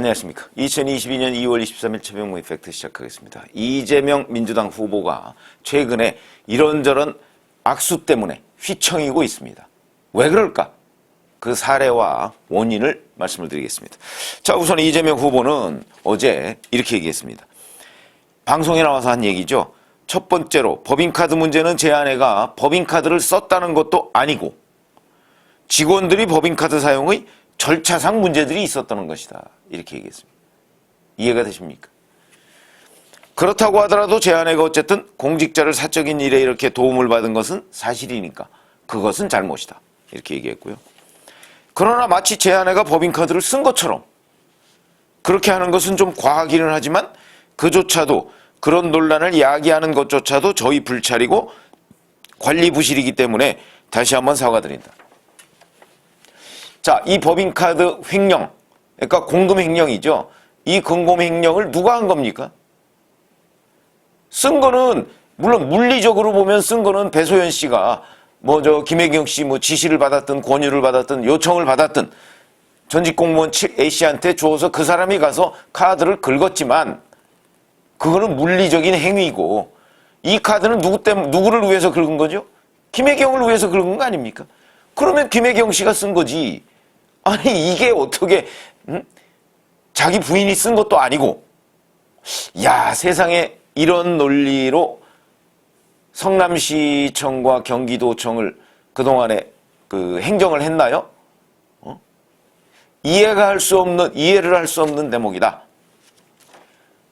안녕하십니까. 2022년 2월 23일 최병무 이펙트 시작하겠습니다. 이재명 민주당 후보가 최근에 이런저런 악수 때문에 휘청이고 있습니다. 왜 그럴까? 그 사례와 원인을 말씀을 드리겠습니다. 자, 우선 이재명 후보는 어제 이렇게 얘기했습니다. 방송에 나와서 한 얘기죠. 첫 번째로 법인카드 문제는 제 아내가 법인카드를 썼다는 것도 아니고 직원들이 법인카드 사용의 절차상 문제들이 있었다는 것이다. 이렇게 얘기했습니다. 이해가 되십니까? 그렇다고 하더라도 제 아내가 어쨌든 공직자를 사적인 일에 이렇게 도움을 받은 것은 사실이니까 그것은 잘못이다. 이렇게 얘기했고요. 그러나 마치 제 아내가 법인카드를 쓴 것처럼 그렇게 하는 것은 좀 과하기는 하지만 그조차도 그런 논란을 야기하는 것조차도 저희 불찰이고 관리 부실이기 때문에 다시 한번 사과드린다. 자, 이 법인카드 횡령, 그러니까 공금 횡령이죠. 이 공금 횡령을 누가 한 겁니까? 쓴 거는 물론 물리적으로 보면 쓴 거는 배소연 씨가 김혜경 씨 지시를 받았든 권유를 받았든 요청을 받았든 전직 공무원 A씨한테 주어서 그 사람이 가서 카드를 긁었지만 그거는 물리적인 행위고 이 카드는 누구를 위해서 긁은 거죠? 김혜경을 위해서 긁은 거 아닙니까? 그러면 김혜경 씨가 쓴 거지. 아니 이게 어떻게 자기 부인이 쓴 것도 아니고 야 세상에 이런 논리로 성남시청과 경기도청을 그동안에 행정을 했나요? 이해를 할 수 없는 대목이다.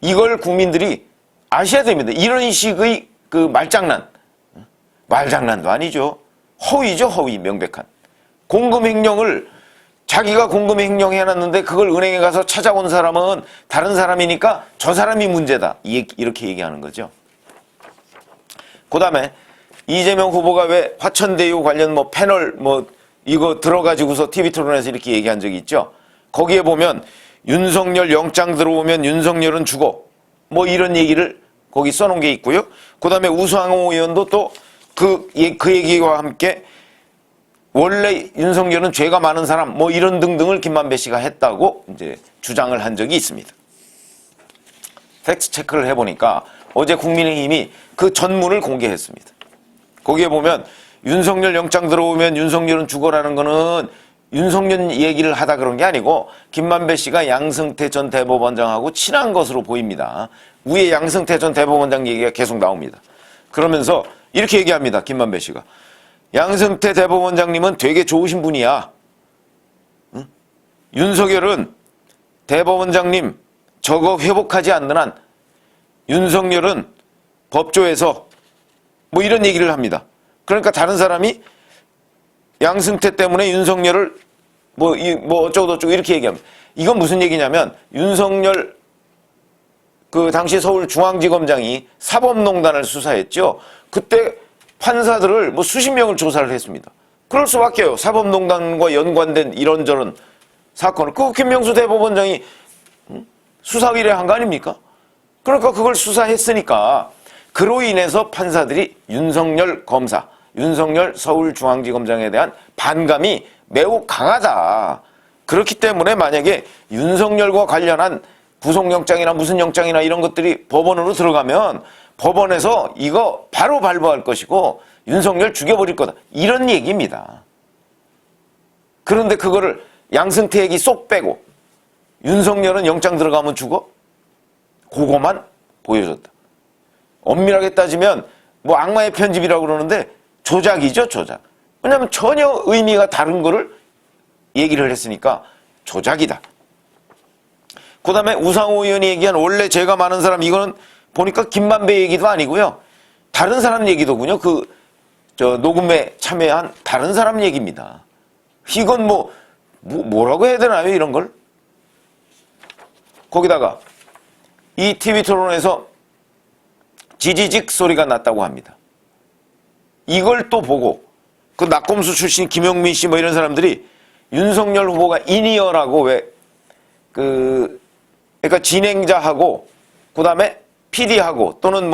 이걸 국민들이 아셔야 됩니다. 이런 식의 말장난도 아니죠. 허위죠, 허위, 명백한. 공금 횡령을 자기가 공금 횡령 해놨는데 그걸 은행에 가서 찾아온 사람은 다른 사람이니까 저 사람이 문제다. 이렇게 얘기하는 거죠. 그 다음에 이재명 후보가 왜 화천대유 관련 패널 이거 들어가지고서 TV 토론에서 이렇게 얘기한 적이 있죠. 거기에 보면 윤석열 영장 들어오면 윤석열은 죽어. 이런 얘기를 거기 써놓은 게 있고요. 그 다음에 우상호 의원도 또 그 얘기와 함께 원래 윤석열은 죄가 많은 사람 이런 등등을 김만배 씨가 했다고 이제 주장을 한 적이 있습니다. 팩트 체크를 해보니까 어제 국민의힘이 그 전문을 공개했습니다. 거기에 보면 윤석열 영장 들어오면 윤석열은 죽어라는 거는 윤석열 얘기를 하다 그런 게 아니고 김만배 씨가 양승태 전 대법원장하고 친한 것으로 보입니다. 위에 양승태 전 대법원장 얘기가 계속 나옵니다. 그러면서 이렇게 얘기합니다. 김만배 씨가. 양승태 대법원장님은 되게 좋으신 분이야. 응? 윤석열은 대법원장님 저거 회복하지 않는 한 윤석열은 법조에서 이런 얘기를 합니다. 그러니까 다른 사람이 양승태 때문에 윤석열을 어쩌고저쩌고 이렇게 얘기합니다. 이건 무슨 얘기냐면 윤석열 당시 서울중앙지검장이 사법농단을 수사했죠. 그때 판사들을 수십 명을 조사를 했습니다. 그럴 수밖에요. 사법농단과 연관된 이런저런 사건을 김명수 대법원장이 수사 의뢰한 거 아닙니까? 그러니까 그걸 수사했으니까 그로 인해서 판사들이 윤석열 검사, 윤석열 서울중앙지검장에 대한 반감이 매우 강하다. 그렇기 때문에 만약에 윤석열과 관련한 구속영장이나 무슨 영장이나 이런 것들이 법원으로 들어가면 법원에서 이거 바로 발부할 것이고 윤석열 죽여버릴 거다. 이런 얘기입니다. 그런데 그거를 양승태 얘기 쏙 빼고 윤석열은 영장 들어가면 죽어? 그거만 보여줬다. 엄밀하게 따지면 악마의 편집이라고 그러는데 조작이죠, 조작. 왜냐하면 전혀 의미가 다른 거를 얘기를 했으니까 조작이다. 그 다음에 우상호 의원이 얘기한 원래 죄가 많은 사람 이거는 보니까 김만배 얘기도 아니고요. 다른 사람 얘기더군요. 녹음에 참여한 다른 사람 얘기입니다. 이건 뭐라고 해야 되나요, 이런 걸? 거기다가 이 TV 토론에서 지지직 소리가 났다고 합니다. 이걸 또 보고 낙검수 출신 김영민 씨 이런 사람들이 윤석열 후보가 인이어라고 그러니까 진행자하고 그다음에 PD하고 또는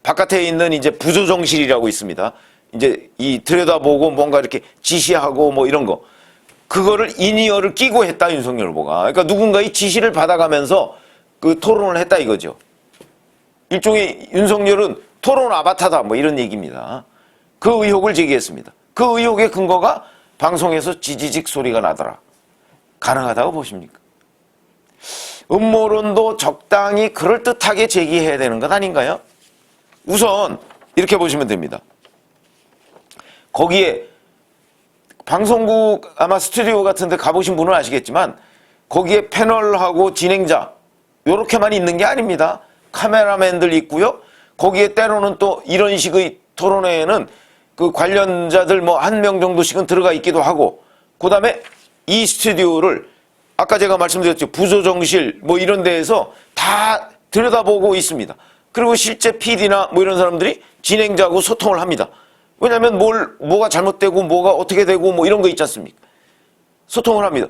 바깥에 있는 이제 부조정실이라고 있습니다. 이제 이 들여다보고 뭔가 이렇게 지시하고 이런 거. 그거를 인이어를 끼고 했다, 윤석열 후보가. 그러니까 누군가의 지시를 받아가면서 그 토론을 했다 이거죠. 일종의 윤석열은 토론 아바타다 뭐 이런 얘기입니다. 그 의혹을 제기했습니다. 그 의혹의 근거가 방송에서 지지직 소리가 나더라. 가능하다고 보십니까? 음모론도 적당히 그럴듯하게 제기해야 되는 것 아닌가요? 우선 이렇게 보시면 됩니다. 거기에 방송국 아마 스튜디오 같은 데 가보신 분은 아시겠지만 거기에 패널하고 진행자 요렇게만 있는 게 아닙니다. 카메라맨들 있고요. 거기에 때로는 또 이런 식의 토론회에는 그 관련자들 뭐 한 명 정도씩은 들어가 있기도 하고, 그 다음에 이 스튜디오를 아까 제가 말씀드렸죠. 부조정실 뭐 이런 데에서 다 들여다보고 있습니다. 그리고 실제 PD나 뭐 이런 사람들이 진행자하고 소통을 합니다. 왜냐하면 뭐가 잘못되고 뭐가 어떻게 되고 뭐 이런 거 있지 않습니까? 소통을 합니다.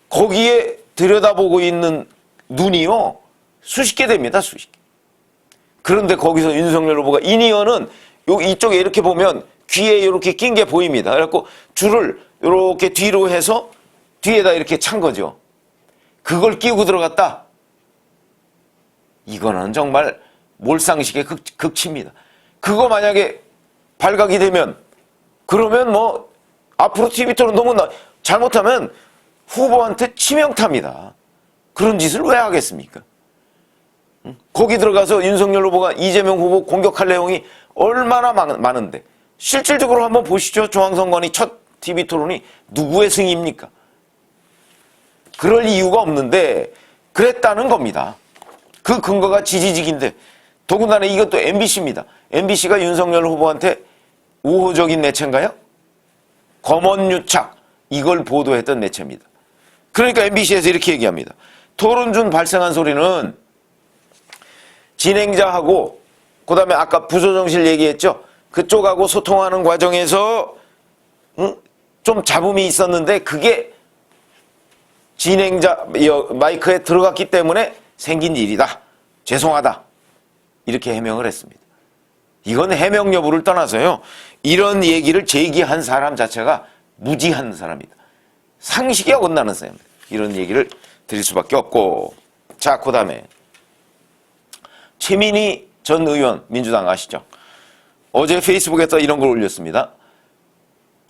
거기에 들여다보고 있는 눈이요, 수십 개 됩니다, 수십 개. 그런데 거기서 윤석열 후보가 인이어는 이쪽에 이렇게 보면 귀에 이렇게 낀 게 보입니다. 그래갖고 줄을 이렇게 뒤로 해서 뒤에다 이렇게 찬 거죠. 그걸 끼우고 들어갔다? 이거는 정말 몰상식의 극치입니다. 그거 만약에 발각이 되면 그러면 뭐 앞으로 TV 토론 너무 잘못하면 후보한테 치명타입니다. 그런 짓을 왜 하겠습니까? 거기 들어가서 윤석열 후보가 이재명 후보 공격할 내용이 얼마나 많은데 실질적으로 한번 보시죠. 조항선관위 첫 TV 토론이 누구의 승리입니까? 그럴 이유가 없는데 그랬다는 겁니다. 그 근거가 지지직인데, 더군다나 이것도 MBC입니다. MBC가 윤석열 후보한테 우호적인 매체인가요? 검언유착 이걸 보도했던 매체입니다. 그러니까 MBC에서 이렇게 얘기합니다. 토론 중 발생한 소리는 진행자하고 그 다음에 아까 부조정실 얘기했죠. 그쪽하고 소통하는 과정에서 좀 잡음이 있었는데 그게 진행자 마이크에 들어갔기 때문에 생긴 일이다. 죄송하다. 이렇게 해명을 했습니다. 이건 해명 여부를 떠나서요, 이런 얘기를 제기한 사람 자체가 무지한 사람이다. 상식이 어긋나는 사람입니다. 이런 얘기를 드릴 수밖에 없고. 자, 그 다음에 최민희 전 의원, 민주당 아시죠? 어제 페이스북에서 이런 걸 올렸습니다.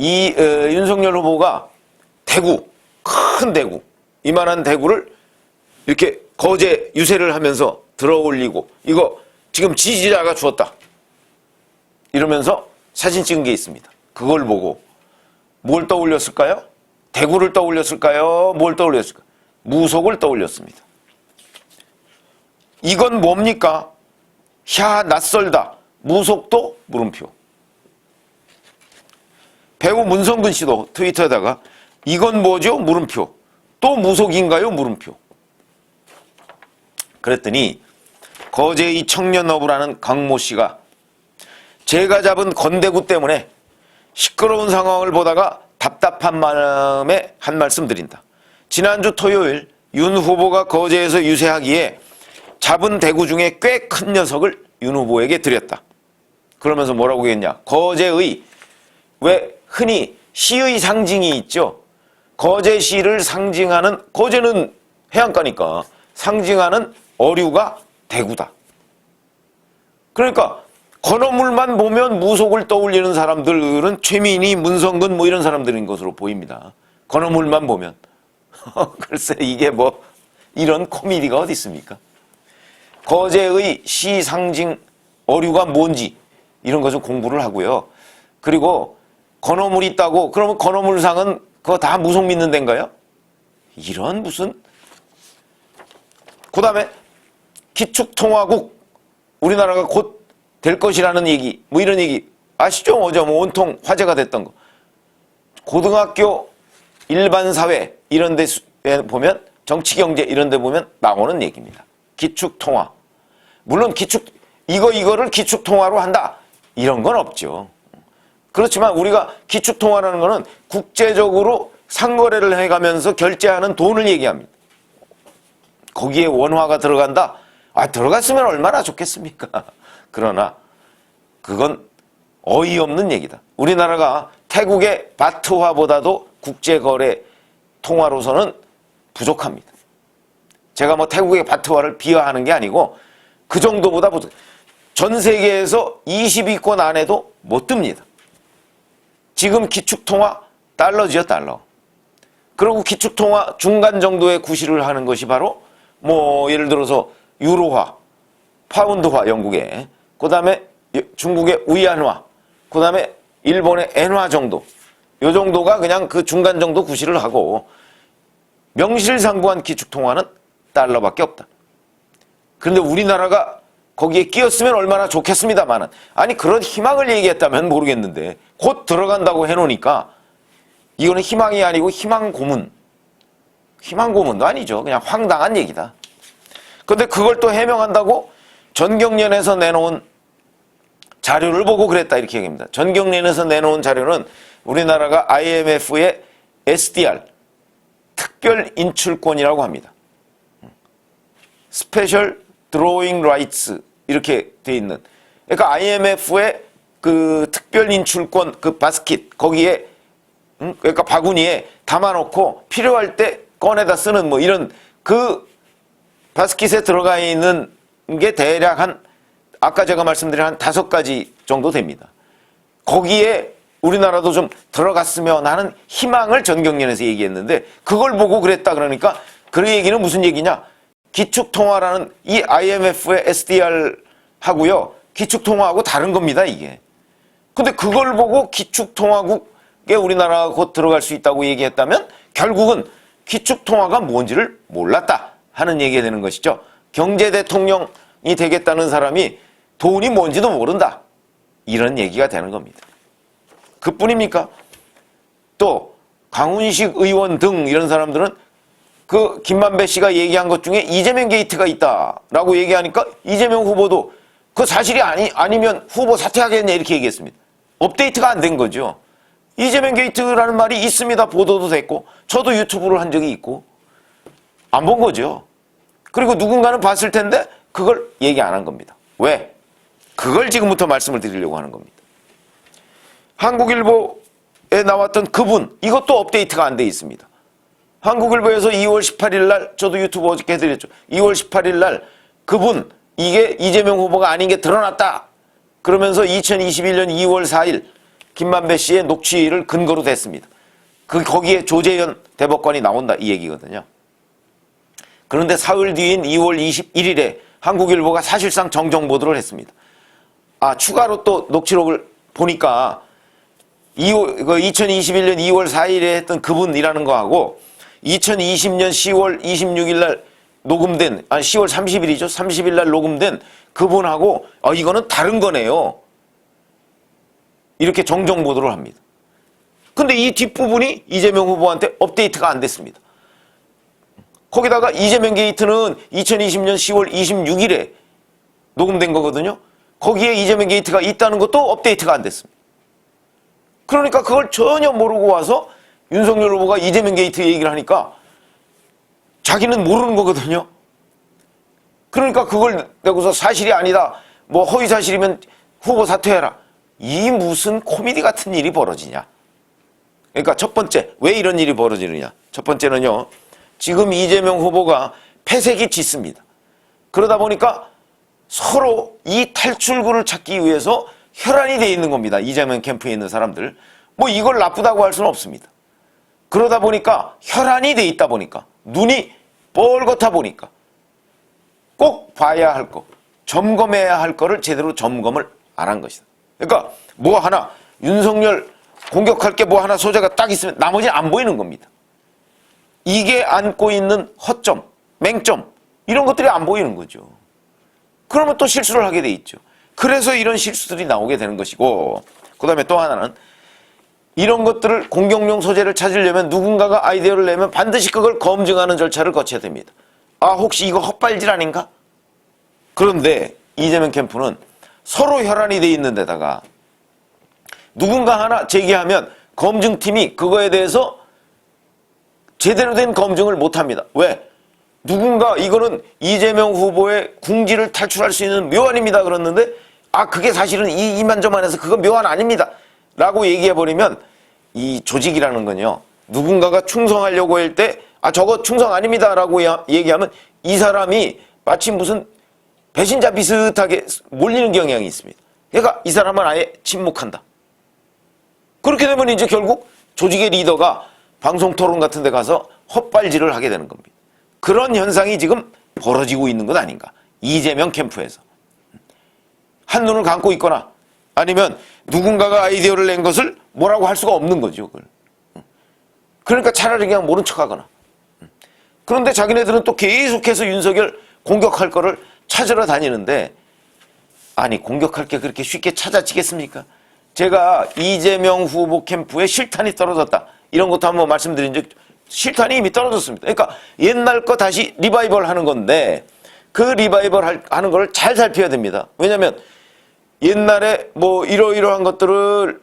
윤석열 후보가 대구, 큰 대구, 이만한 대구를 이렇게 거제 유세를 하면서 들어올리고, 이거 지금 지지자가 주었다 이러면서 사진 찍은 게 있습니다. 그걸 보고 뭘 떠올렸을까요? 대구를 떠올렸을까요? 뭘 떠올렸을까요? 무속을 떠올렸습니다. 이건 뭡니까? 야, 낯설다. 무속도? 물음표. 배우 문성근 씨도 트위터에다가 이건 뭐죠? 물음표. 또 무속인가요? 물음표. 그랬더니 거제의 청년어부라는 강모 씨가 제가 잡은 건대구 때문에 시끄러운 상황을 보다가 답답한 마음에 한 말씀 드린다. 지난주 토요일 윤 후보가 거제에서 유세하기에 잡은 대구 중에 꽤 큰 녀석을 윤 후보에게 드렸다. 그러면서 뭐라고 했냐. 거제의, 왜 흔히 시의 상징이 있죠. 거제시를 상징하는, 거제는 해안가니까 상징하는 어류가 대구다. 그러니까 건어물만 보면 무속을 떠올리는 사람들은 최민희, 문성근 뭐 이런 사람들인 것으로 보입니다. 건어물만 보면. 글쎄 이게 뭐 이런 코미디가 어디 있습니까? 거제의 시 상징 어류가 뭔지 이런 것을 공부를 하고요. 그리고 건어물이 있다고 그러면 건어물상은 그거 다 무속 믿는 데인가요? 이런 무슨. 그 다음에 기축통화국, 우리나라가 곧 될 것이라는 얘기, 뭐 이런 얘기 아시죠? 어제 뭐 온통 화제가 됐던 거. 고등학교 일반사회 이런 데 보면, 정치경제 이런 데 보면 나오는 얘기입니다. 기축통화. 물론 이거를 기축통화로 한다 이런 건 없죠. 그렇지만 우리가 기축통화라는 거는 국제적으로 상거래를 해가면서 결제하는 돈을 얘기합니다. 거기에 원화가 들어간다? 들어갔으면 얼마나 좋겠습니까? 그러나 그건 어이없는 얘기다. 우리나라가 태국의 바트화보다도 국제거래 통화로서는 부족합니다. 제가 뭐 태국의 바트화를 비하하는 게 아니고 그 정도보다 부족. 전 세계에서 20위권 안에도 못 듭니다. 지금 기축통화 달러지요, 달러. 그리고 기축통화 중간 정도의 구실을 하는 것이 바로 뭐 예를 들어서 유로화, 파운드화 영국의, 그 다음에 중국의 위안화, 그 다음에 일본의 엔화 정도, 요 정도가 그냥 그 중간 정도 구실을 하고 명실상부한 기축통화는 달러밖에 없다. 그런데 우리나라가 거기에 끼었으면 얼마나 좋겠습니다만은, 아니 그런 희망을 얘기했다면 모르겠는데 곧 들어간다고 해놓으니까 이거는 희망이 아니고 희망고문. 희망고문도 아니죠. 그냥 황당한 얘기다. 그런데 그걸 또 해명한다고 전경련에서 내놓은 자료를 보고 그랬다 이렇게 얘기합니다. 전경련에서 내놓은 자료는 우리나라가 IMF의 SDR, 특별 인출권이라고 합니다. 스페셜 드로잉 라이츠 이렇게 돼 있는, 그러니까 IMF의 그 특별 인출권 그 바스킷 거기에 그러니까 바구니에 담아놓고 필요할 때 꺼내다 쓰는 뭐 이런 그 바스킷에 들어가 있는 게 대략 한 아까 제가 말씀드린 한 5가지 정도 됩니다. 거기에 우리나라도 좀 들어갔으면 하는 희망을 전경련에서 얘기했는데 그걸 보고 그랬다 그러니까 그 얘기는 무슨 얘기냐? 기축통화라는 이 IMF의 SDR 하고요. 기축통화하고 다른 겁니다, 이게. 근데 그걸 보고 기축통화국에 우리나라가 곧 들어갈 수 있다고 얘기했다면 결국은 기축통화가 뭔지를 몰랐다 하는 얘기가 되는 것이죠. 경제대통령이 되겠다는 사람이 돈이 뭔지도 모른다. 이런 얘기가 되는 겁니다. 그뿐입니까? 또 강훈식 의원 등 이런 사람들은 그 김만배 씨가 얘기한 것 중에 이재명 게이트가 있다라고 얘기하니까 이재명 후보도 그 사실이 아니면 후보 사퇴하겠냐 이렇게 얘기했습니다. 업데이트가 안 된 거죠. 이재명 게이트라는 말이 있습니다. 보도도 됐고 저도 유튜브를 한 적이 있고 안 본 거죠. 그리고 누군가는 봤을 텐데 그걸 얘기 안 한 겁니다. 왜? 그걸 지금부터 말씀을 드리려고 하는 겁니다. 한국일보에 나왔던 그분 이것도 업데이트가 안 돼 있습니다. 한국일보에서 2월 18일 날 저도 유튜브 어저께 해드렸죠. 2월 18일 날 그분 이게 이재명 후보가 아닌 게 드러났다. 그러면서 2021년 2월 4일 김만배 씨의 녹취를 근거로 댔습니다. 거기에 조재현 대법관이 나온다 이 얘기거든요. 그런데 사흘 뒤인 2월 21일에 한국일보가 사실상 정정 보도를 했습니다. 추가로 또 녹취록을 보니까 2021년 2월 4일에 했던 그분이라는 거하고 2020년 10월 26일 날 녹음된 10월 30일이죠. 30일 날 녹음된 그분하고 이거는 다른 거네요. 이렇게 정정 보도를 합니다. 근데 이 뒷부분이 이재명 후보한테 업데이트가 안 됐습니다. 거기다가 이재명 게이트는 2020년 10월 26일에 녹음된 거거든요. 거기에 이재명 게이트가 있다는 것도 업데이트가 안 됐습니다. 그러니까 그걸 전혀 모르고 와서 윤석열 후보가 이재명 게이트 얘기를 하니까 자기는 모르는 거거든요. 그러니까 그걸 내고서 사실이 아니다. 뭐 허위 사실이면 후보 사퇴해라. 이 무슨 코미디 같은 일이 벌어지냐. 그러니까 첫 번째, 왜 이런 일이 벌어지느냐. 첫 번째는요. 지금 이재명 후보가 패색이 짙습니다. 그러다 보니까 서로 이 탈출구를 찾기 위해서 혈안이 돼 있는 겁니다. 이재명 캠프에 있는 사람들. 뭐 이걸 나쁘다고 할 수는 없습니다. 그러다 보니까 혈안이 돼 있다 보니까 눈이 뻘겋다 보니까 꼭 봐야 할 거, 점검해야 할 거를 제대로 점검을 안 한 것이다. 그러니까 뭐 하나 윤석열 공격할 게 뭐 하나 소재가 딱 있으면 나머지는 안 보이는 겁니다. 이게 안고 있는 허점, 맹점 이런 것들이 안 보이는 거죠. 그러면 또 실수를 하게 돼 있죠. 그래서 이런 실수들이 나오게 되는 것이고, 그 다음에 또 하나는 이런 것들을 공격용 소재를 찾으려면 누군가가 아이디어를 내면 반드시 그걸 검증하는 절차를 거쳐야 됩니다. 혹시 이거 헛발질 아닌가? 그런데 이재명 캠프는 서로 혈안이 돼 있는 데다가 누군가 하나 제기하면 검증팀이 그거에 대해서 제대로 된 검증을 못합니다. 왜? 누군가 이거는 이재명 후보의 궁지를 탈출할 수 있는 묘안입니다. 그랬는데 그게 사실은 이만저만해서 그건 묘안 아닙니다. 라고 얘기해버리면 이 조직이라는 건요. 누군가가 충성하려고 할 때 저거 충성 아닙니다라고 얘기하면 이 사람이 마치 무슨 배신자 비슷하게 몰리는 경향이 있습니다. 그러니까 이 사람은 아예 침묵한다. 그렇게 되면 이제 결국 조직의 리더가 방송 토론 같은 데 가서 헛발질을 하게 되는 겁니다. 그런 현상이 지금 벌어지고 있는 것 아닌가. 이재명 캠프에서. 한눈을 감고 있거나 아니면 누군가가 아이디어를 낸 것을 뭐라고 할 수가 없는 거죠. 그걸. 그러니까 차라리 그냥 모른 척하거나. 그런데 자기네들은 또 계속해서 윤석열 공격할 거를 찾으러 다니는데 아니 공격할 게 그렇게 쉽게 찾아지겠습니까? 제가 이재명 후보 캠프에 실탄이 떨어졌다. 이런 것도 한번 말씀드린 적 실탄이 이미 떨어졌습니다. 그러니까 옛날 거 다시 리바이벌 하는 건데 그 리바이벌 하는 걸 잘 살펴야 됩니다. 왜냐하면 옛날에 뭐 이러이러한 것들을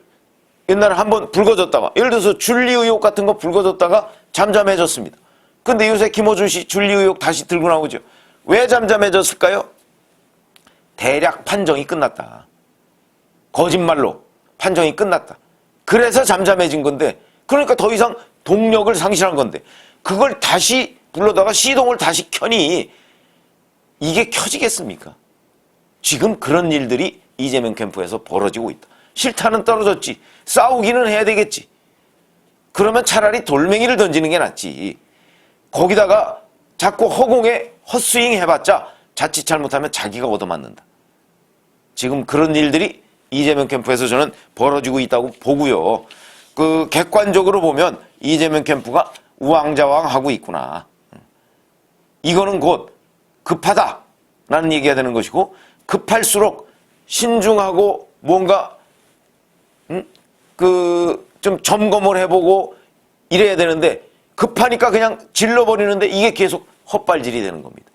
옛날에 한번 불거졌다가 예를 들어서 줄리 의혹 같은 거 불거졌다가 잠잠해졌습니다. 근데 요새 김어준 씨 줄리 의혹 다시 들고 나오죠. 왜 잠잠해졌을까요? 대략 판정이 끝났다. 거짓말로 판정이 끝났다. 그래서 잠잠해진 건데 그러니까 더 이상 동력을 상실한 건데 그걸 다시 불러다가 시동을 다시 켜니 이게 켜지겠습니까? 지금 그런 일들이 이재명 캠프에서 벌어지고 있다. 실타는 떨어졌지. 싸우기는 해야 되겠지. 그러면 차라리 돌멩이를 던지는 게 낫지. 거기다가 자꾸 허공에 헛스윙 해봤자 자칫 잘못하면 자기가 얻어맞는다. 지금 그런 일들이 이재명 캠프에서 저는 벌어지고 있다고 보고요. 그 객관적으로 보면 이재명 캠프가 우왕좌왕하고 있구나. 이거는 곧 급하다라는 얘기가 되는 것이고 급할수록 신중하고 뭔가 좀 점검을 해보고 이래야 되는데 급하니까 그냥 질러버리는데 이게 계속 헛발질이 되는 겁니다.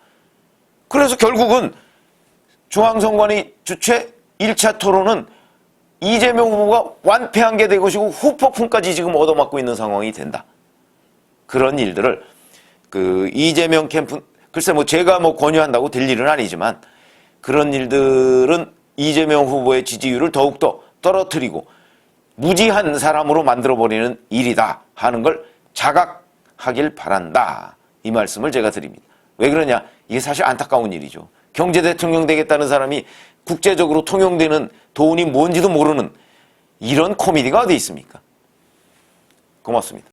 그래서 결국은 중앙선관위 주최 1차 토론은 이재명 후보가 완패한 게 될 것이고 후폭풍까지 지금 얻어맞고 있는 상황이 된다. 그런 일들을 이재명 캠프 글쎄 뭐 제가 뭐 권유한다고 될 일은 아니지만 그런 일들은 이재명 후보의 지지율을 더욱더 떨어뜨리고 무지한 사람으로 만들어버리는 일이다 하는 걸 자각하길 바란다. 이 말씀을 제가 드립니다. 왜 그러냐? 이게 사실 안타까운 일이죠. 경제대통령 되겠다는 사람이 국제적으로 통용되는 돈이 뭔지도 모르는 이런 코미디가 어디 있습니까? 고맙습니다.